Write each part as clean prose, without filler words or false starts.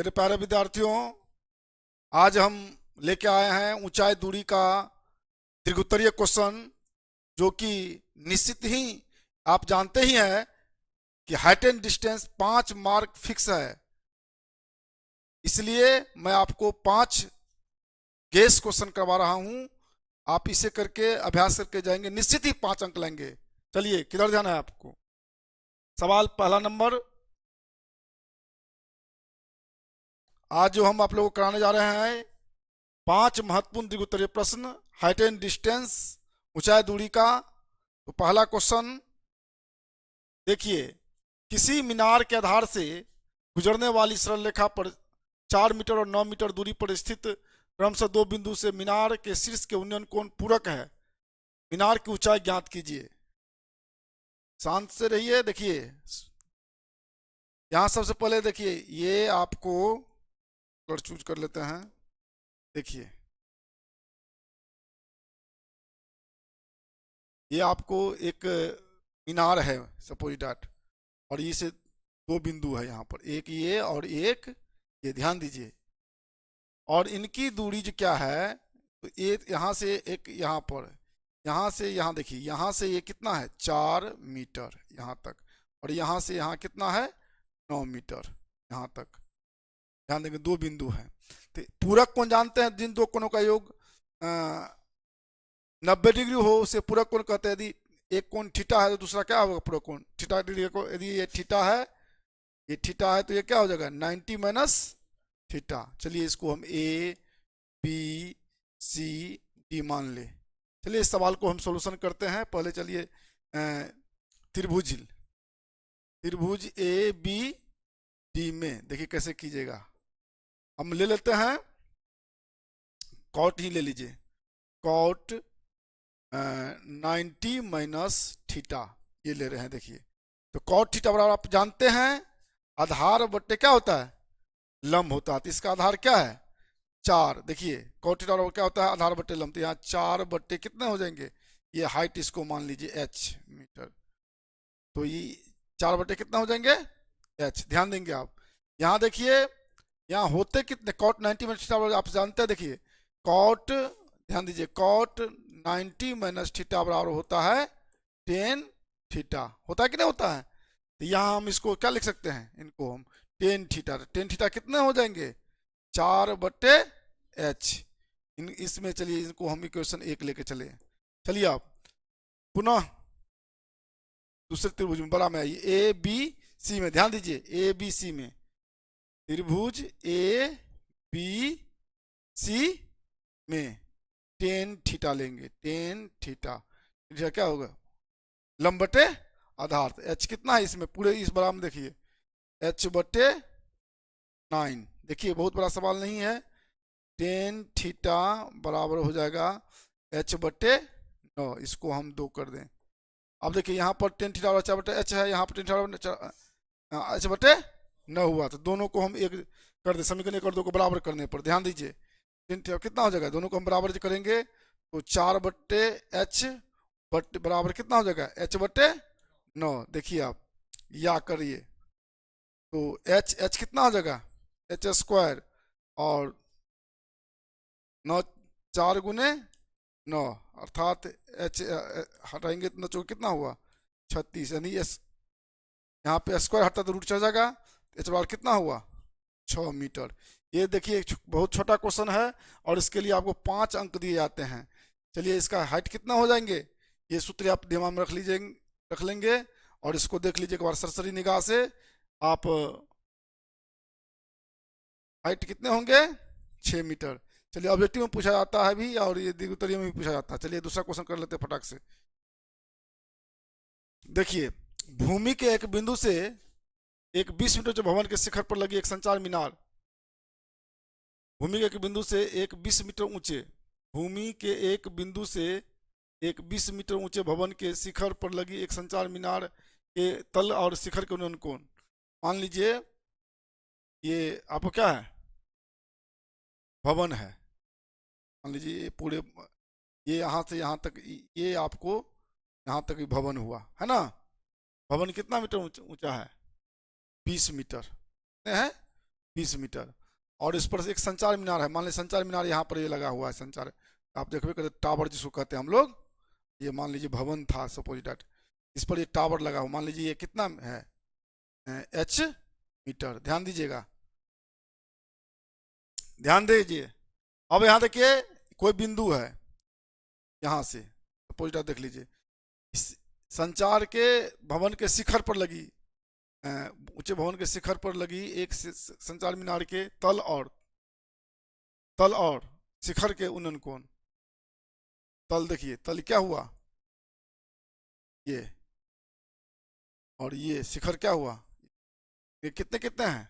मेरे प्यारे विद्यार्थियों, आज हम लेके आए हैं ऊंचाई दूरी का त्रिगुत्तरीय क्वेश्चन, जो कि निश्चित ही आप जानते ही हैं कि height and distance 5 mark fix है। इसलिए मैं आपको 5 गेस क्वेश्चन करवा रहा हूं। आप इसे करके अभ्यास करके जाएंगे, निश्चित ही 5 अंक लेंगे। चलिए, किधर जाना है आपको? सवाल पहला नंबर। आज जो हम आप लोगों को कराने जा रहे हैं 5 महत्वपूर्ण त्रिगुत्तरीय प्रश्न, हाइट एंड डिस्टेंस, ऊंचाई दूरी का। तो पहला क्वेश्चन देखिए, किसी मीनार के आधार से गुजरने वाली सरल रेखा पर 4 मीटर और 9 मीटर दूरी पर स्थित क्रमशः 2 बिंदु से मीनार के शीर्ष के उन्नयन कोण पूरक है। मीनार की ऊंचाई ज्ञात कीजिए। शांत से रहिए। देखिए, यहां सबसे पहले देखिए, ये आपको कलर चूज कर लेते हैं। देखिए, ये आपको एक मीनार है, सपोज डैट, और ये से 2 बिंदु है यहाँ पर, एक ये और एक ये, ध्यान दीजिए। और इनकी दूरी जो क्या है, तो एक यहाँ से एक यहाँ पर, यहाँ से यहाँ, देखिए यहाँ से ये कितना है 4 मीटर यहाँ तक, और यहाँ से यहाँ कितना है 9 मीटर यहाँ तक। ध्यान देंगे 2 बिंदु हैं। तो पूरक कोण जानते हैं, जिन 2 कोणों का योग 90 डिग्री हो उसे पूरक कोण कहते हैं। यदि एक कोण थीटा है तो दूसरा क्या होगा, पूरक कोण थीटा डिग्री को। यदि ये थीटा है, ये थीटा है, तो ये क्या हो जाएगा 90 माइनस थीटा। चलिए, इसको हम ए बी सी डी मान ले। चलिए, इस सवाल को हम सॉल्यूशन करते हैं। पहले चलिए त्रिभुज त्रिभुज ए बी डी में देखिए कैसे कीजिएगा। हम ले लेते हैं कॉट ही ले लीजिए, कॉट 90 माइनस थीटा ये ले रहे हैं। देखिए, तो कॉट थीटा बराबर आप जानते हैं आधार बट्टे क्या होता है, लंब होता है। तो इसका आधार क्या है 4। देखिए, कॉट थीटा बराबर क्या होता है, आधार बट्टे लंब। तो यहाँ 4 बट्टे कितने हो जाएंगे, ये हाइट इसको मान लीजिए h मीटर, तो ये 4 बट्टे कितना हो जाएंगे h। ध्यान देंगे आप, यहाँ देखिए यहाँ होते कितने, कॉट 90 माइनस थीटा आप जानते हैं। देखिए कॉट, ध्यान दीजिए, कॉट 90 माइनस थीटा बराबर होता है tan थीटा। होता है कि नहीं होता है? तो यहाँ हम इसको क्या लिख सकते हैं, इनको हम tan थीटा। tan थीटा कितने हो जाएंगे 4 बट्टे h। इसमें चलिए इनको हम इक्वेशन 1 लेके चले। चलिए आप पुनः दूसरे त्रिभुज में बड़ा में आइए, ए बी सी में। ध्यान दीजिए, ए बी सी में, त्रिभुज ए बी सी में tan थीटा लेंगे। tan थीटा क्या होगा, लंब बटे आधार। तो h कितना है इसमें, पूरे इस बराबर में देखिए h बटे 9। देखिए, बहुत बड़ा सवाल नहीं है। tan थीटा बराबर हो जाएगा h बटे 9। इसको हम 2 कर दें। अब देखिए यहाँ पर tan थीटा और h बटे h है, यहाँ पर tan थीटा h बटे 9 हुआ। तो दोनों को हम एक कर दे, समीकरण 1 और 2 को बराबर करने पर। ध्यान दीजिए, tan थीटा कितना हो जाएगा, दोनों को हम बराबर करेंगे तो 4 बट्टे h बट्टे बराबर कितना हो जाएगा h बट्टे 9। देखिए आप या करिए तो h कितना हो जाएगा h स्क्वायर, और 9 4 गुने 9 अर्थात h हटाएंगे तो 9 कितना हुआ 36, यानी यहाँ पे स्क्वायर हटता तो रूट चढ़ जाएगा। h बराबर कितना हुआ 6 मीटर। ये देखिए बहुत छोटा क्वेश्चन है और इसके लिए आपको 5 अंक दिए जाते हैं। चलिए, इसका हाइट कितना हो जाएंगे, ये सूत्र आप दिमाग में रख लेंगे और इसको देख लीजिए एक बार सरसरी निगाह से। आप हाइट कितने होंगे 6 मीटर। चलिए, ऑब्जेक्टिव में पूछा जाता है भी और ये द्विगुत्तरीय में भी पूछा जाता है। चलिए, दूसरा क्वेश्चन कर लेते हैं फटाक से। देखिए, भूमि के एक बिंदु से एक 20 मीटर ऊंचे भवन के शिखर पर लगी एक संचार मीनार, भूमि के एक बिंदु से एक 20 मीटर ऊंचे, भूमि के एक बिंदु से एक 20 मीटर ऊंचे भवन के शिखर पर लगी एक संचार मीनार के तल और शिखर के उन्नयन कोण। मान लीजिए ये आपको क्या है, भवन है। मान लीजिए ये पूरे, ये यहाँ से यहाँ तक, ये आपको यहाँ तक भवन हुआ है ना। भवन कितना मीटर ऊंचा है 20 मीटर है 20 मीटर। और इस पर एक संचार मीनार है, मान लीजिए संचार मीनार यहाँ पर ये लगा हुआ है संचार, आप देखो करते टावर जिसको कहते हैं हम लोग, ये मान लीजिए भवन था सपोज डैट, इस पर ये टावर लगा हुआ, मान लीजिए ये कितना है H मीटर। ध्यान दीजिएगा, ध्यान दीजिए। अब यहाँ देखिए कोई बिंदु है यहाँ से सपोज डैट, देख लीजिए इस संचार के भवन के शिखर पर लगी, ऊंचे भवन के शिखर पर लगी एक संचार मीनार के तल और शिखर के उन्नयन कोण, तल देखिए तल क्या हुआ ये, और ये शिखर क्या हुआ, ये कितने कितने हैं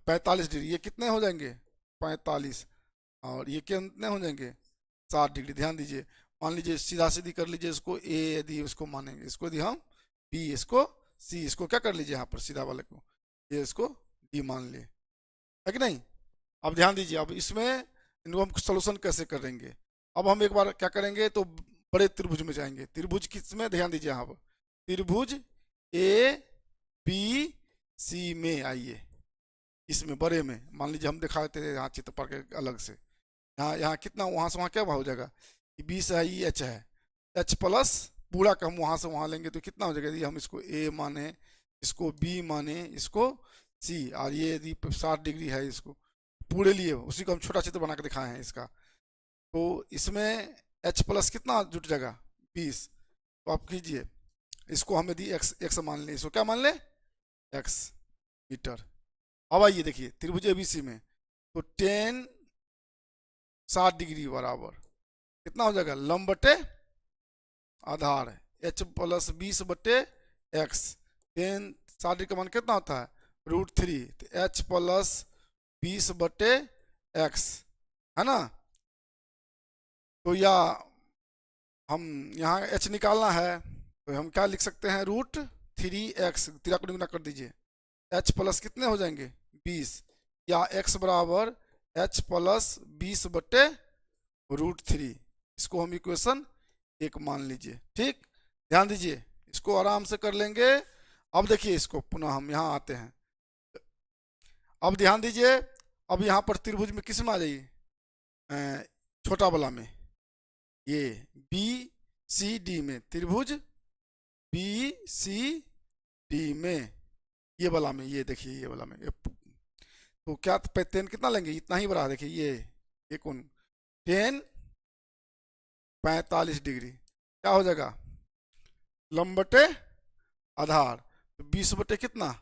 45 डिग्री, ये कितने हो जाएंगे 45, और ये कितने हो जाएंगे 60 डिग्री। ध्यान दीजिए, मान लीजिए सीधा सीधी कर लीजिए इसको A यदि इसको मानेंगे, इसको यदि हम B, इसको C, इसको क्या कर लीजिए यहाँ पर सीधा वाले को, ये इसको D मान लिए, है कि नहीं। अब ध्यान दीजिए, अब इसमें इनको हम सोल्यूशन कैसे करेंगे। अब हम एक बार क्या करेंगे तो बड़े त्रिभुज में जाएंगे। त्रिभुज किस में, ध्यान दीजिए यहाँ पर त्रिभुज ABC में आइए, इसमें बड़े में मान लीजिए हम दिखाए थे यहाँ चित्र पर के अलग से, यहाँ कितना, वहां से वहां क्या भाव हो जाएगा, 20 है, ये H है, H प्लस पूरा का हम वहां से वहां लेंगे तो कितना हो जाएगा, यदि हम इसको A माने, इसको B माने, इसको C, और ये यदि 60 डिग्री है इसको पूरे लिए, उसी को हम छोटा चित्र बना के दिखाए हैं इसका, तो इसमें H प्लस कितना जुट जाएगा 20, तो आप कीजिए इसको हम यदि x मान लें, इसको क्या मान लें x मीटर। अब आइए देखिए त्रिभुज ABC में, तो 10 60 डिग्री बराबर कितना हो जाएगा, लंब बटे आधार है, H प्लस 20 बटे x, 10 60 डिग्री का मान कितना होता है √3, तो H प्लस 20 बटे x, है ना। तो या हम यहाँ H निकालना है तो हम क्या लिख सकते हैं, √3x, 3 को गुना कर दीजिए, H प्लस कितने हो जाएंगे 20, या x बराबर H प्लस 20 बटे √3, इसको हम इक्वेशन 1 मान लीजिए। ठीक, ध्यान दीजिए इसको आराम से कर लेंगे। अब देखिए इसको पुनः हम यहाँ आते हैं, अब ध्यान दीजिए, अब यहाँ पर त्रिभुज में किस में आ जाइए, छोटा वाला में, ये BCD में, त्रिभुज BCD में, ये वाला में, ये देखिए ये वाला में, तो क्या टेन कितना लेंगे, इतना ही बड़ा, देखिए ये कौन 10 45 डिग्री क्या हो जाएगा, लंब बटे आधार, तो 20 बटे कितना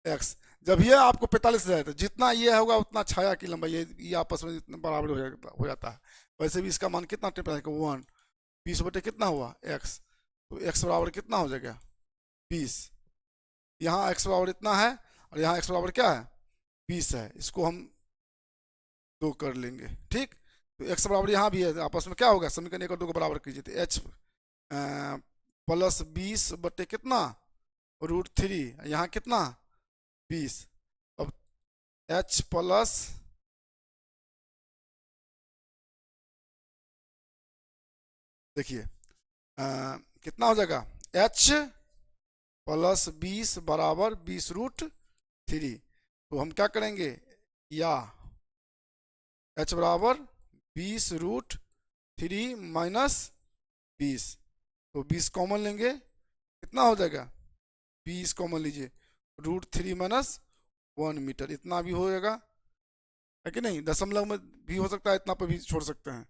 x, जब ये आपको 45 जाए तो जितना ये होगा उतना छाया की लंबाई ये आपस में इतना बराबर हो जाता है। वैसे भी इसका मान कितना 1, 20 बटे कितना हुआ x, तो x बराबर कितना हो जाएगा 20, यहाँ x बराबर इतना है और यहाँ x बराबर क्या है 20 है, इसको हम 2 कर लेंगे। ठीक, तो x बराबर यहाँ भी है, आपस में क्या होगा समीकरण 1 और 2 को बराबर कीजिए, तो h प्लस 20 बटे कितना √3, यहाँ कितना 20, अब h प्लस देखिए कितना हो जाएगा, h प्लस 20 बराबर 20√3, तो हम क्या करेंगे, या h बराबर 20√3 माइनस 20, तो 20 कॉमन लेंगे, कितना हो जाएगा 20 कॉमन लीजिए, √3 माइनस 1 मीटर, इतना भी हो जाएगा, है कि नहीं। दशमलव में भी हो सकता है, इतना पर भी छोड़ सकते हैं,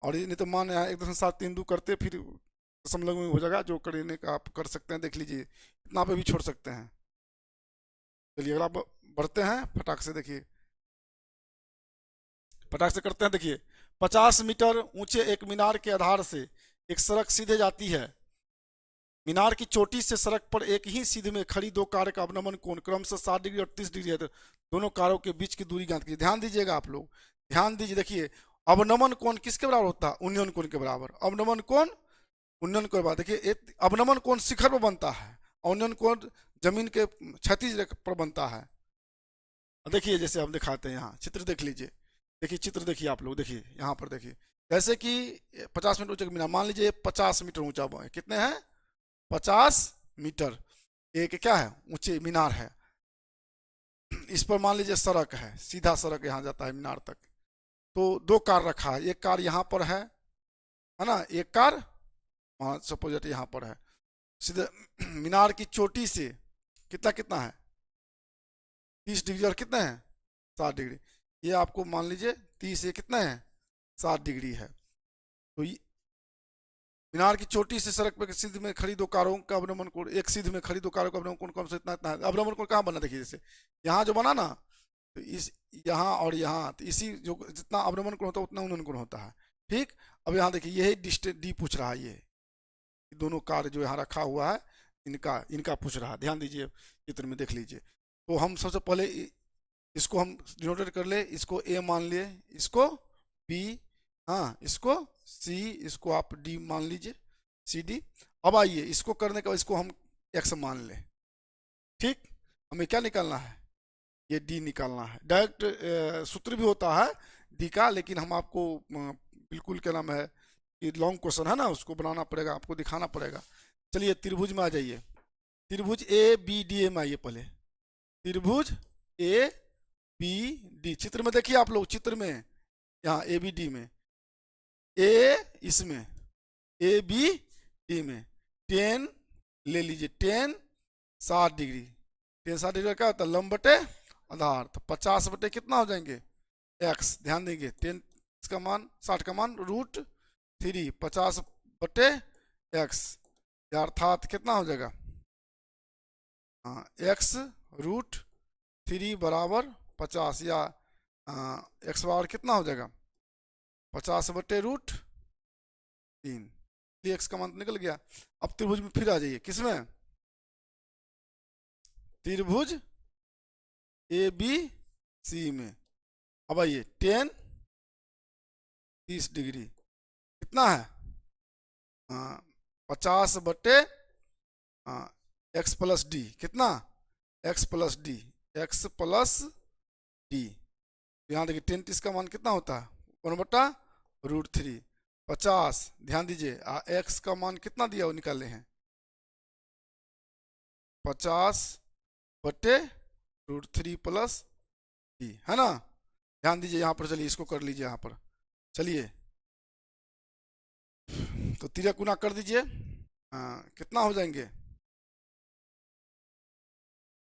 और ये नहीं तो मान 1.732 करते फिर दशमलव में हो जाएगा, जो करने का आप कर सकते हैं, देख लीजिए इतना पे भी छोड़ सकते हैं। चलिए अगर आप बढ़ते हैं फटाक से, देखिए फटाक से करते हैं, देखिए 50 मीटर ऊंचे एक मीनार के आधार से एक सड़क सीधे जाती है, मीनार की चोटी से सड़क पर एक ही सीध में खड़ी 2 कार का अवनमन कोण क्रमशः 60 डिग्री और 30 डिग्री है, तो दोनों कारों के बीच की दूरी ज्ञात कीजिए। ध्यान दीजिएगा आप लोग, ध्यान दीजिए, देखिए अवनमन कोण किसके बराबर होता है, उन्नयन कोण के बराबर, अवनमन कोण उन्नयन कोण बराबर। देखिए अवनमन कोण शिखर पर बनता है, उन्नयन कोण जमीन के क्षैतिज पर बनता है। देखिए जैसे हम दिखाते हैं, यहाँ चित्र देख लीजिए, देखिए चित्र देखिए आप लोग, देखिए यहाँ पर देखिए, जैसे कि 50 मीटर ऊंचा मीनार, मान लीजिए 50 मीटर ऊंचा, कितने हैं 50 मीटर एक क्या है ऊंचे मीनार है, इस पर मान लीजिए सड़क है, सीधा सड़क यहाँ जाता है मीनार तक। तो दो कार रखा है, एक कार यहाँ पर है ना, एक कार वहाँ सपोज यहाँ पर है। सीधे मीनार की चोटी से कितना कितना है, 30 डिग्री, और कितने हैं 60 डिग्री। ये आपको मान लीजिए 30 ये कितना है 60 डिग्री है। तो मीनार की चोटी से सड़क पे सिद्ध में खड़ी दो कारों का अवनमन कोण, एक सिद्ध में खड़ी दो कारों का अवनमन कोण कम से इतना इतना है। अवनमन कोण कहाँ बना, देखिए जैसे यहाँ जो बना ना, तो इस यहाँ और यहाँ, तो इसी जो जितना अवनमन कोण होता है उतना उन्नयन कोण होता है। ठीक, अब यहाँ देखिए यही डिस्टेंस डी पूछ रहा है, ये दोनों कार जो यहाँ रखा हुआ है इनका इनका पूछ रहा है। ध्यान दीजिए चित्र में देख लीजिए। तो हम सबसे पहले इसको हम डिनोटेड कर ले, इसको ए मान लिए, इसको बी, हाँ इसको सी, इसको आप डी मान लीजिए, सी डी। अब आइए इसको करने के बाद इसको हम एक्स मान ले। ठीक, हमें क्या निकालना है, ये डी निकालना है। डायरेक्ट सूत्र भी होता है डी का, लेकिन हम आपको बिल्कुल क्या नाम है कि लॉन्ग क्वेश्चन है ना, उसको बनाना पड़ेगा, आपको दिखाना पड़ेगा। चलिए त्रिभुज में आ जाइए, त्रिभुज ए बी डी ए में आइए पहले। त्रिभुज ए बी डी, चित्र में देखिए आप लोग, चित्र में यहाँ ए बी डी में, ए इसमें, ए बी डी में 10 ले लीजिए, 10 60 डिग्री, 10 60 डिग्री क्या होता है लंब बटे आधार। तो 50 बटे कितना हो जाएंगे एक्स। ध्यान देंगे 10 का मान 60 का मान √3, 50 बटे एक्स, अर्थात कितना हो जाएगा, हाँ एक्स √3 बराबर 50, या एक्स बराबर कितना हो जाएगा 50 बटे √3, एक्स का मान निकल गया। अब त्रिभुज में फिर आ जाइए, किसमें, त्रिभुज ए बी सी में। अब आइए 10 30 डिग्री कितना है, 50 बटे एक्स प्लस डी, कितना x plus D, x plus D. यहाँ देखिए 10 30 का मान कितना होता है 1/√3, 50, ध्यान दीजिए एक्स का मान कितना दिया वो निकाले हैं 50 बटे √3 प्लस डी, है ना। ध्यान दीजिए यहाँ पर, चलिए इसको कर लीजिए यहाँ पर, चलिए तो तिरक गुना कर दीजिए, कितना हो जाएंगे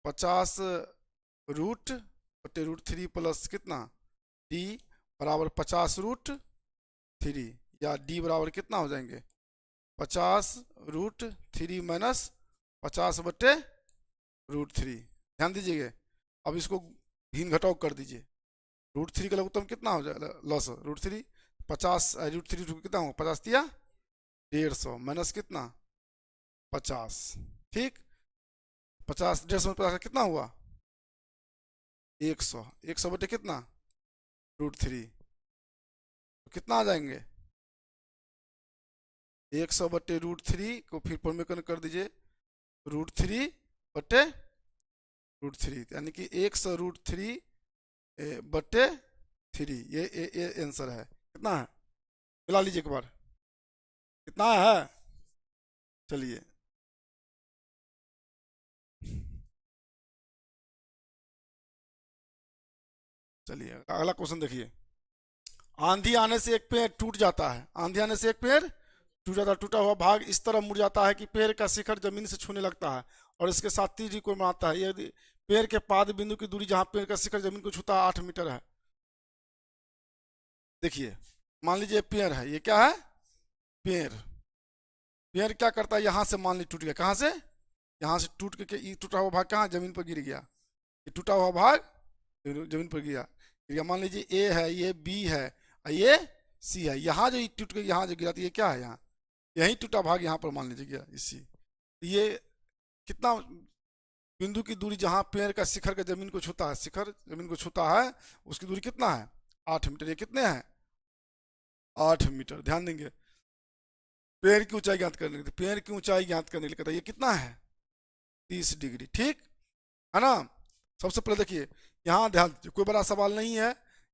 50 रूट बटे √3 प्लस कितना डी बराबर 50 √3, या डी बराबर कितना हो जाएंगे 50 √3 माइनस 50 बटे √3। ध्यान दीजिएगा, अब इसको भिन्न घटाव कर दीजिए, √3 का लघुत्तम कितना हो जाएगा लॉस √3, 50 √3 कितना होगा 50 दिया 150 माइनस कितना 50। ठीक, 50 150 50 कितना हुआ 100, 100 बटे कितना √3, तो कितना आ जाएंगे 100 बटे √3 को फिर परिमेय कर दीजिए, √3 बटे √3, यानी कि 100 √3 बटे 3, ये आंसर है। कितना है मिला लीजिए एक बार, कितना है, चलिए चलिए अगला क्वेश्चन देखिए। आंधी आने से एक पेड़ टूट जाता है, आंधी आने से एक पेड़ टूट जाता है, टूटा हुआ भाग इस तरह मुड़ जाता है कि पेड़ का शिखर जमीन से छूने लगता है और इसके साथ 30 डिग्री कोण बनाता है। यदि पेड़ के पाद बिंदु की दूरी जहां पेड़ का शिखर जमीन को छूता है 8 मीटर है। देखिए मान लीजिए पेड़ है, ये क्या है पेड़, पेड़ क्या करता है यहाँ से मान लीजिए टूट गया, कहाँ से यहाँ से टूट के ये टूटा हुआ भाग कहाँ जमीन पर गिर गया, ये टूटा हुआ भाग जमीन पर गिरा। मान लीजिए ए है, ये बी है, ये सी है, यहाँ जो टूट के यहाँ जो गिरा तो ये क्या है यहाँ यही टूटा भाग यहाँ पर मान लीजिए गया इसी। ये कितना बिंदु की दूरी जहाँ पेड़ का शिखर का जमीन को छूता है, शिखर जमीन को छूता है उसकी दूरी कितना है 8 मीटर। ये कितने हैं 8 मीटर। ध्यान देंगे पेड़ की ऊंचाई ज्ञात करने के लिए, पेड़ की ऊंचाई ज्ञात करने के लिए कहता है ये कितना है 30 डिग्री। ठीक है ना। सबसे पहले देखिए यहाँ ध्यान, कोई बड़ा सवाल नहीं है,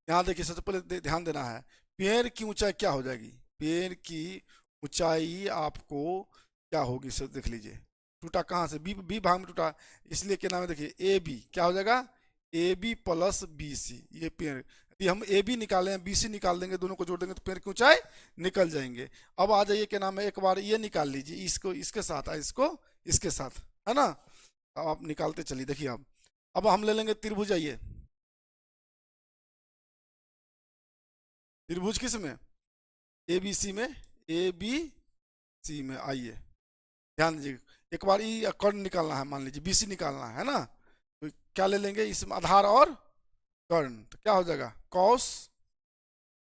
यहाँ देखिए सबसे पहले ध्यान देना है पेड़ की ऊंचाई क्या हो जाएगी, पेड़ की ऊंचाई आपको क्या होगी सर देख लीजिए। टूटा कहाँ से बी भाग में टूटा, इसलिए क्या नाम है देखिए ए बी क्या हो जाएगा A B plus B C, ये पेड़, यदि हम ए बी निकालें बी सी निकाल देंगे, दोनों को जोड़ देंगे तो पेड़ की ऊंचाई निकल जाएंगे। अब आ जाइए, क्या नाम है, एक बार ये निकाल लीजिए, इसको इसके साथ, इसको इसके साथ, है ना। अब आप निकालते चलिए, देखिए अब हम ले लेंगे त्रिभुज। आइए, त्रिभुज किस में, ए बी सी में, ए बी सी में। आइए ध्यान दीजिए, एक बार ये कर्ण निकालना है, मान लीजिए बी सी निकालना है ना, तो क्या ले लेंगे, इसमें आधार और कर्ण, तो क्या हो जाएगा, कॉस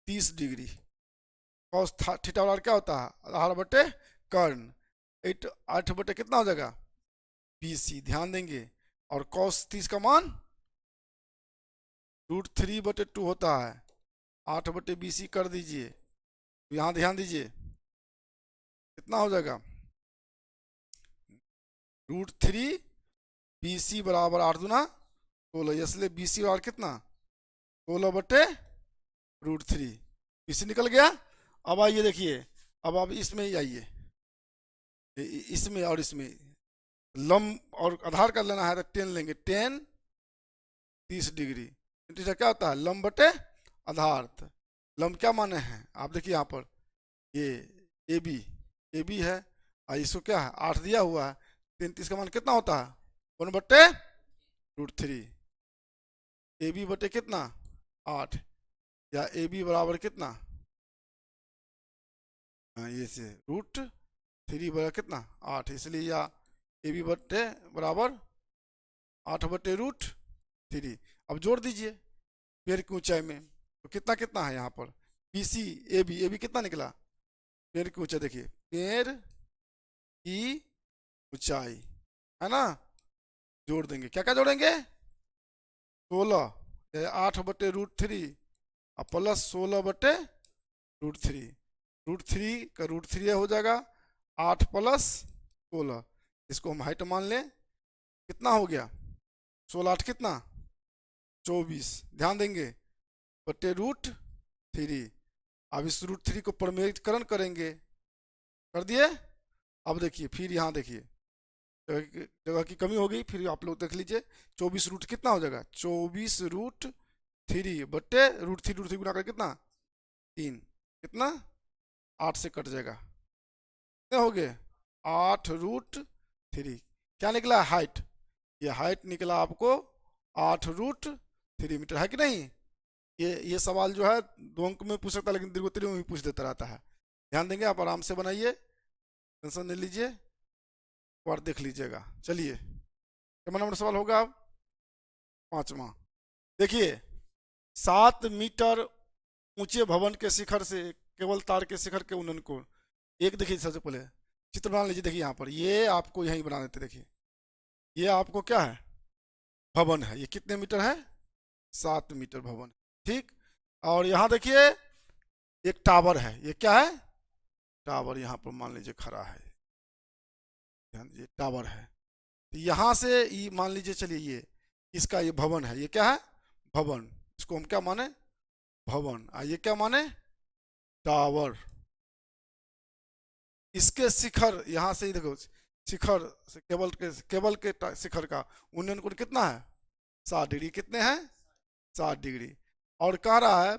30 डिग्री, कॉस थीटा बराबर क्या होता है, आधार बटे कर्ण, 8 बटे कितना हो जाएगा, बी सी। ध्यान देंगे, और कॉस 30 का मान √3/2 होता है, 8/BC कर दीजिए, तो यहाँ ध्यान दीजिए कितना हो जाएगा, √3 BC बराबर 8×2 इसलिए BC बराबर कितना, 16/√3, BC निकल गया। अब आइए देखिए, अब इसमें ही आइए, इसमें और इसमें लंब और आधार कर लेना है, तो 10 लेंगे, 10 30 डिग्री, क्या होता है, लंब बटे आधार। लंब क्या माने हैं, आप देखिए यहाँ पर, ये ए बी है, और इसको क्या है, 8 दिया हुआ है, 33 का मान कितना होता है, 1/√3, ए बी बटे कितना 8, या ए बी बराबर कितना, ये से √3 बराबर कितना 8, इसलिए या ए बी बटे बराबर 8/√3। अब जोड़ दीजिए पेड़ की ऊंचाई में, तो कितना कितना है यहाँ पर, बी सी ए बी कितना निकला, पेड़ की ऊंचाई देखिए, पेड़ की ऊंचाई, है ना, जोड़ देंगे, क्या क्या जोड़ेंगे, 16, 8/√3 और प्लस 16/√3, √3 का √3 हो जाएगा, 8 + 16, इसको हम हाइट मान लें, कितना हो गया, 16 8 कितना 24, ध्यान देंगे, बटे √3। अब इस √3 को प्रमेयीकरण करेंगे, कर दिए। अब देखिए, फिर यहाँ देखिए जगह की कमी हो गई, फिर आप लोग देख लीजिए, 24 रूट कितना हो जाएगा, 24√3 बटे √3 गुना कर कितना 3, कितना 8 से कट जाएगा, कितने हो गए 8√3। क्या निकला हाइट, ये हाइट निकला आपको 8√3 मीटर, है कि नहीं। ये सवाल जो है 2 अंक में पूछ सकता है, लेकिन दीर्घोत्तरी में भी पूछ देता रहता है। ध्यान देंगे, आप आराम से बनाइए, टेंशन नहीं लीजिए, और देख लीजिएगा। चलिए, कितना नंबर सवाल होगा अब, 5वां। देखिए, 7 मीटर ऊंचे भवन के शिखर से केवल तार के शिखर के उन्नयन को, एक देखिए सबसे पहले चित्र बना लीजिए, देखिए यहाँ पर, ये आपको यहीं बना देते, देखिए ये आपको क्या है, भवन है, ये कितने मीटर है, 7 मीटर भवन, ठीक। और यहाँ देखिए एक टावर है, ये क्या है, टावर यहाँ पर मान लीजिए खड़ा है, ध्यान दीजिए टावर है, तो यहाँ से ये मान लीजिए, चलिए ये इसका ये भवन है, ये क्या है भवन, इसको हम क्या माने भवन, ये क्या माने टावर। इसके शिखर यहाँ से ही देखो, शिखर से केबल के शिखर का उन्नयन कोण कितना है 60 डिग्री, कितने हैं 60 डिग्री। और कह रहा है,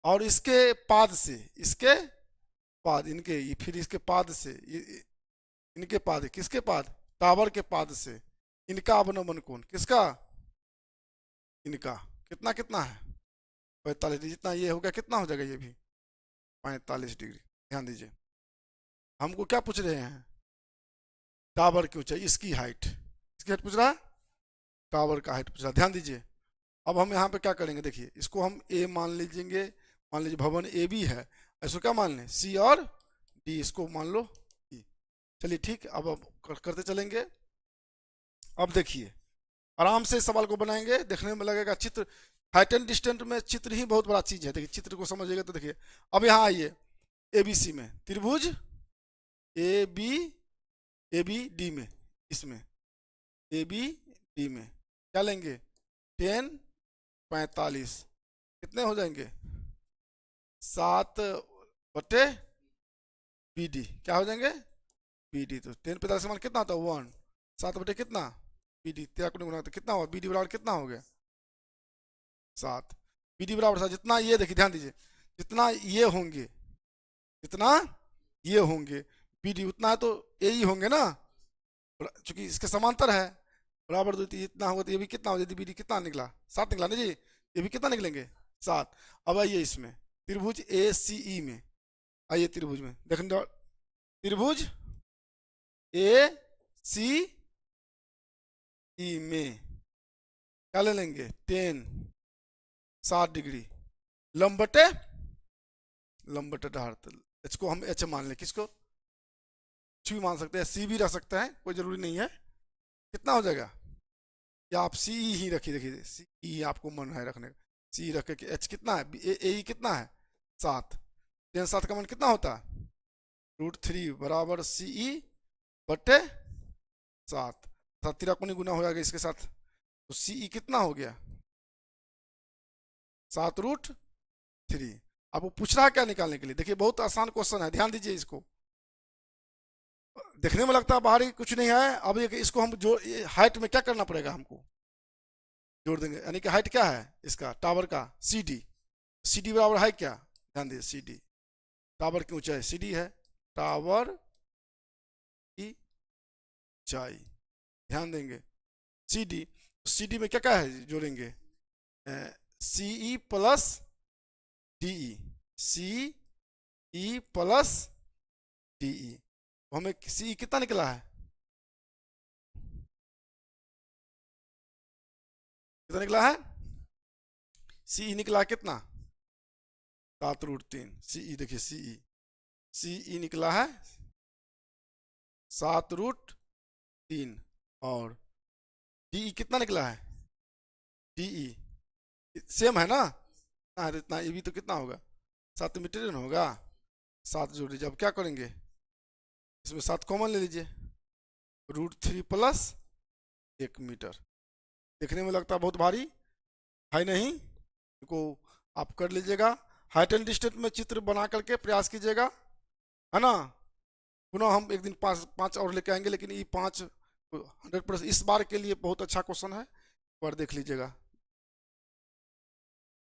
और इसके पाद से, इसके पाद, इनके फिर इसके पाद से, इनके पाद, किसके पाद, टावर के पाद से इनका अवनमन कोण, किसका, इनका कितना कितना है 45 डिग्री, जितना ये हो गया कितना हो जाएगा, ये भी 45 डिग्री। ध्यान दीजिए, हमको क्या पूछ रहे हैं, टावर की ऊंचाई, इसकी हाइट, इसकी हाइट पूछ रहा है, टावर का हाइट पूछ रहा है। ध्यान दीजिए, अब हम यहाँ पे क्या करेंगे, देखिए इसको हम ए मान लीजिएंगे, मान लीजिए भवन ए बी है, इसको क्या मान लें सी और डी, इसको मान लो ई। चलिए ठीक, अब करते चलेंगे। अब देखिए, आराम से सवाल को बनाएंगे, देखने में लगेगा चित्र, हाइट एंड डिस्टेंस में चित्र ही बहुत बड़ा चीज है। देखिए चित्र को समझिएगा तो देखिए, अब यहाँ आइए, ए बी सी में त्रिभुज ए बी डी में, इसमें ए बी डी में क्या लेंगे 10 45, कितने हो जाएंगे 7/BD, क्या हो जाएंगे BD, तो 10 45 मान कितना होता है 1, 7 बटे कितना BD, 13 को गुना कितना होगा BD बराबर कितना हो गया 7। BD बराबर 7, जितना ये देखिए ध्यान दीजिए, जितना ये होंगे, जितना ये होंगे BD उतना है तो ए ही होंगे ना, चूंकि इसके समांतर है। बराबर 2 इतना होगा तो ये भी कितना हो जाती, BD कितना निकला, 7 निकला ना जी, ये भी कितना निकलेंगे 7। अब आइए इसमें त्रिभुज ACE में, आइए त्रिभुज में देखने दो, त्रिभुज ACE में क्या ले लेंगे 10 60 डिग्री, लंब बटे ढाल, इसको हम H मान लें, किसको कुछ भी मान सकते हैं, C भी रह सकता है, कोई जरूरी नहीं है। कितना हो जाएगा, या आप CE ही रखिए, देखिए CE आपको मन है रखने का, CE रख के H कितना है, AE कितना है 7, 10 7 का मान कितना होता है √3 बराबर CE बटे 7, तिराकोनी गुना हो जाएगा इसके साथ, तो CE कितना हो गया 7√3। आपको पूछ रहा है क्या निकालने के लिए, देखिए बहुत आसान क्वेश्चन है, ध्यान दीजिए, इसको देखने में लगता है बाहरी कुछ नहीं है। अब इसको हम जो हाइट में क्या करना पड़ेगा, हमको जोड़ देंगे, यानी कि हाइट क्या है इसका टावर का CD बराबर है क्या, ध्यान दीजिए CD टावर की ऊंचाई, CD है टावर की ऊंचाई, ध्यान देंगे CD में क्या क्या है जोड़ेंगे, CE plus DE, CE plus DE, हमें CE कितना निकला है, कितना निकला है, CE निकला है कितना 7√3, CE देखिए CE निकला है 7√3, और DE कितना निकला है, DE सेम है ना, इतना ये भी तो कितना होगा 7 मीटर होगा, 7 जोड़ दीजिए। अब क्या करेंगे, इसमें 7 कॉमन ले लीजिए, √3 प्लस 1 मीटर। देखने में लगता है बहुत भारी है नहीं, इसको आप कर लीजिएगा, हाइट एंड डिस्टेंस में चित्र बना करके प्रयास कीजिएगा, है ना। पुनः हम एक दिन 5 और लेके आएंगे, लेकिन ये 5 100% इस बार के लिए बहुत अच्छा क्वेश्चन है, पर देख लीजिएगा।